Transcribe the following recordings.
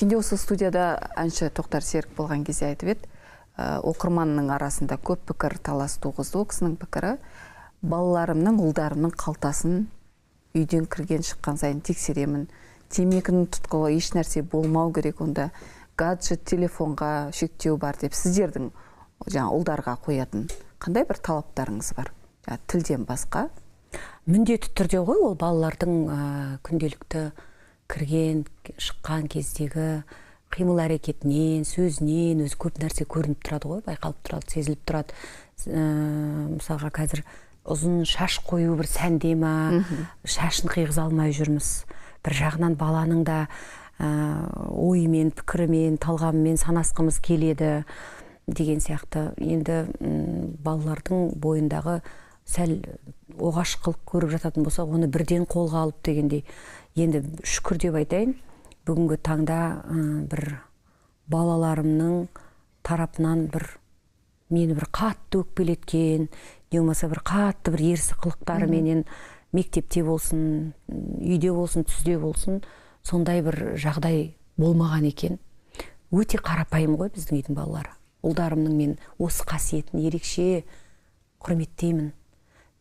Өткенде осы студияда әнші Тоқтар Серік болған кезде айтып еді, оқырманның арасында көп пікір талас туғызды. Ол кісінің пікірі, балаларымның, ұлдарымның қалтасын үйден кірген шыққан сайын тексеремін. Темекінің тұтқалы еш нәрсе болмау керек, онда гаджет, телефонға шектеу бар деп сіздердің ұлдарға қоятын қандай бір талаптарыңыз бар? Тілден басқа? Міндетті түрде ғой, ол балалардың күнделікті кірген, шыққан кездегі қимыл әрекетінен, сөзінен өзі көп нәрсе көрініп тұрады ғой, байқалып тұрады, сезіліп тұрады. Мысалға қазір ұзын шаш қою бір сәнде ма, шашын қиғыза алмай жүрміз. Бір жағынан баланың да ойымен, пікірімен, талғамымен санасқымыз келеді деген сияқты. Енді балалардың бойындағы сәл оғаш қылық көріп жататын болса, оны бірден қолға алып дегендей. Енді шүкір деп айтайын, бүгінгі таңда бір балаларымның тарапынан мені бір қатты өкпелеткен, не болмаса бір қатты бір ерсі қылықтары менен мектепте болсын, үйде болсын, түсте болсын, сондай бір жағдай болмаған екен. Өте қарапайым ғой біздің үйдің балалары. Ұлдарымның мен осы қасиетін ерекше құрметтеймін.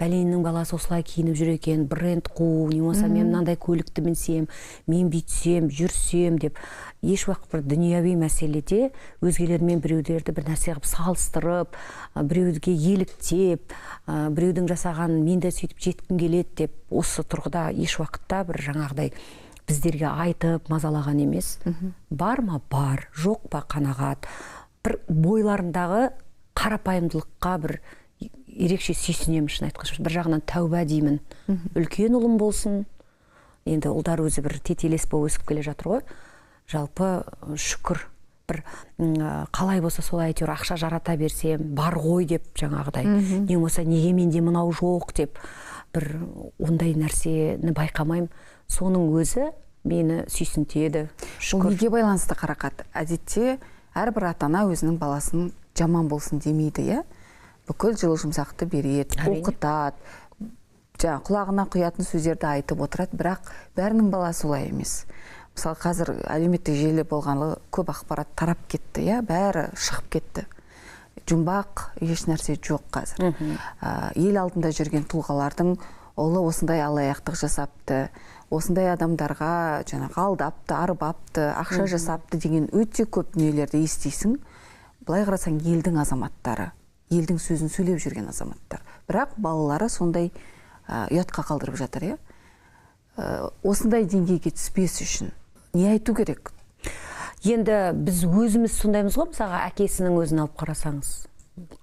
Бәленнің баласы осылай киініп жүр екен, бренд қуу, не болмаса мен мынандай көлікті мінсем, мен бүйтсем, жүрсем деп еш уақыт бір дүнияви мәселеде өзгелермен біреулерді бір нәрсе қылып салыстырып, біреуге еліктеп, біреудің жасаған мен де сөйтіп жеткім келеді деп осы тұрғыда еш уақытта бір жаңағыдай біздерге айтып мазалаған емес. Бар ма? Бар. Жоқ па? Қанағат. Бір бойларындағы қарапайымдылыққа бір ерекше сүйсінемін, шын айтқанда. Бір жағынан тәуба деймін. Үлкен ұлым болсын. Енді ұлдар өзі бір тетелес болып өсіп келе жатыр ғой. Жалпы шүкір. Бір қалай болса солай әйтеуір ақша жарата берсем, бар ғой деп жаңағыдай. Не болса неге менде мынау жоқ деп бір ондай нәрсені байқамаймын. Соның өзі мені сүйсінтеді. Шүкір. Неге байланысты Қарақат? Әдетте әрбір ата-ана өзінің баласын жаман болсын демейді, иә? Бүкіл жылы жұмсақты береді, оқытады, құлағына құятын сөздерді айтып отырады, бірақ бәрінің баласы олай емес. Мысалы, қазір әлеуметтік желі болғанлы көп ақпарат тарап кетті, иә? Бәрі шығып кетті. Жұмбақ, еш нәрсе жоқ қазір. Ел алдында жүрген тұлғалардың олы осындай алаяқтық жасапты, осындай адамдарға алдапты, арбапты, ақша жасапты деген өте көп дүниелерді естисің. Былай қарасаң, елдің азаматтары, елдің сөзін сөйлеп жүрген азаматтар. Бірақ балалары сондай ұятқа қалдырып жатыр, иә? Осындай деңгейге түспес үшін не айту керек? Енді біз өзіміз сондаймыз ғой, мысалға әкесінің өзін алып қарасаңыз.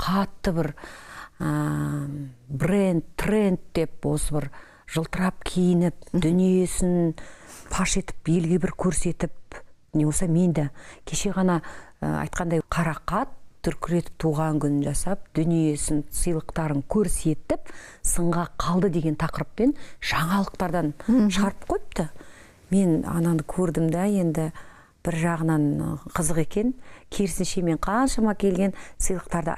Қатты бір бренд, тренд деп осы бір жылтырап киініп, дүниесін паш етіп, елге бір көрсетіп, не болса мен де кеше ғана айтқандай Қарақат дүркіретіп туған күнін жасап, дүниесін, сыйлықтарын көрсетіп, сынға қалды деген тақырыппен жаңалықтардан шығарып қойыпты. Мен ананы көрдім да, енді бір жағынан қызық екен, керісінше мен қаншама келген сыйлықтарды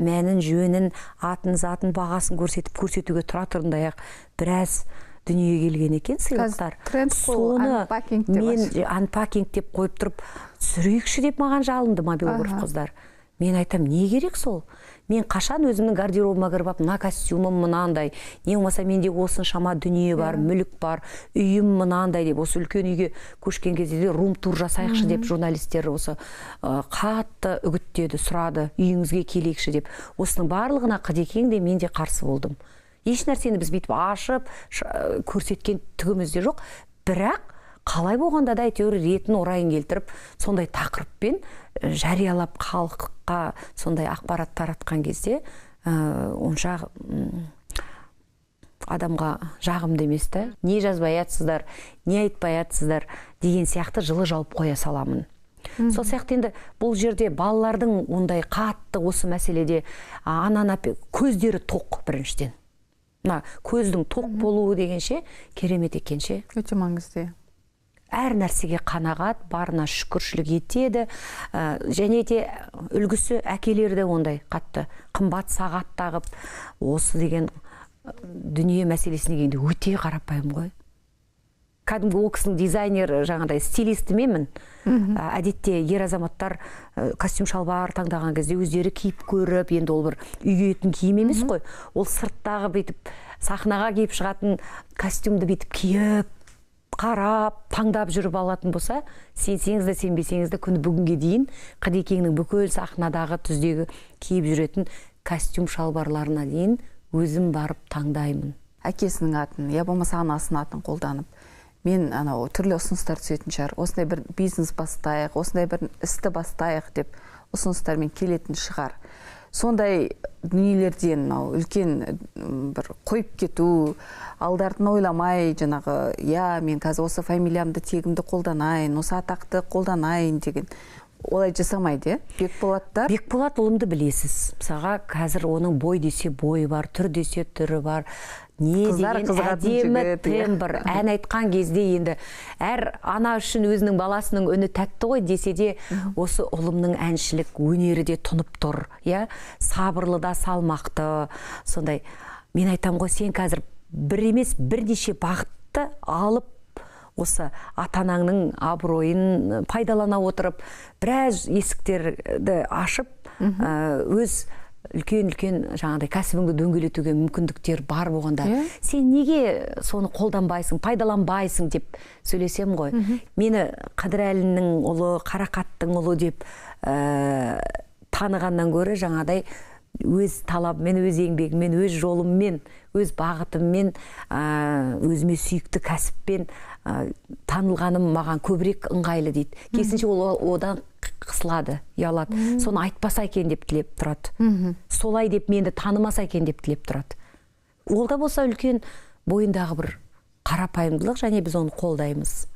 мәнін, жөнін, атын, затын, бағасын көрсетуге тұра тұрындай-ақ біраз дүние келген екен сыйлықтар. Соны мен анпакинг деп қойып тұрып, сүрейікші деп маған жалынды мобилограф қыздар. Мен айтам, не керек сол? Мен қашан өзімнің гардеробыма кіріп, мына костюмым мынандай, не болмаса менде осыншама дүние бар, мүлік бар, үйім мынандай деп, осы үлкен үйге көшкен кезде де рум-тур жасайықшы деп журналистер осы қатты үгіттеді, сұрады, үйіңізге келейікші деп. Осының барлығына Қадекең де мен де қарсы болдым. Еш нәрсені біз бүйтіп ашып, көрсеткен түгіміз де жоқ, бірақ қалай болғанда да әйтеуір ретін орайын келтіріп, сондай тақырыппен жариялап халыққа сондай ақпарат таратқан кезде онша адамға жағымды емес та. Не жазбай атсыздар, не айтпай атсыздар деген сияқты жылы жауып қоя саламын. Сол сияқты енді бұл жерде балалардың ондай қатты осы мәселеде көздері тоқ біріншіден. Көздің тоқ болуы дегенше керемет екенше. Өте маңызды. Әр нәрсеге қанағат, барына шүкіршілік етеді, және де үлгісі әкелерді ондай қатты қымбат сағат тағып, осы деген дүние мәселесіне келгенде өте қарапайым ғой. кәдімгі ол кісінің дизайнер жаңағыдай стилисті менмін. Әдетте ер азаматтар костюм шалбар таңдаған кезде өздері киіп көріп, енді ол бір үйге киетін киім емес қой. Ол сырттағы бүйтіп сахнаға киіп шығатын костюмды бүйтіп киіп, қарап, таңдап жүріп алатын болса, сенсеңіз де сенбесеңіз де күні бүгінге дейін Қадекеңнің бүкіл сахнадағы түздегі киіп жүретін костюм шалбарларына дейін өзім барып таңдаймын. Әкесінің атын, я болмаса анасының атын қолданып, мен анау түрлі ұсыныстар түсетін шығар. Осындай бір бизнес бастайық, осындай бір істі бастайық деп ұсыныстармен келетін шығар. Сондай дүниелерден үлкен бір қойып кету, алдартын ойламай, жаңағы, мен қазір осы фамилиямды, тегімді қолданайын, осы атақты қолданайын деген олай жасамайды, Бекболатта. Бекболат ұлымды білесіз. Мысалға қазір оның бой десе бойы бар, түр десе түрі бар. Не деген әдемі тембр, ән айтқан кезде енді әр ана үшін өзінің баласының үні тәтті ғой десе де, осы ұлымның әншілік өнері де тұнып тұр. Сабырлы да салмақты. Сондай, мен айтам ғой, сен қазір бір емес бірнеше бағытты алып, осы ата-анаңның абыройын пайдалана отырып, біраз есіктерді ашып, өз үлкен-үлкен жаңағыдай кәсібіңді дөңгелетуге мүмкіндіктер бар болғанда, сен неге соны қолданбайсың, пайдаланбайсың деп сөйлесем ғой. Мені Қадірәлінің ұлы, Қарақаттың ұлы деп танығаннан гөрі жаңағыдай өз талабымен, өз еңбегімен, өз жолыммен, өз бағытыммен, өзіме сүйікті кәсіппен танылғаным маған көбірек ыңғайлы дейді. Керісінше ол одан қысылады, ұялады. Соны айтпаса екен деп тілеп тұрады. Солай деп менді танымаса екен деп тілеп тұрады. Ол да болса үлкен бойындағы бір қарапайымдылық, және біз оны қолдаймыз.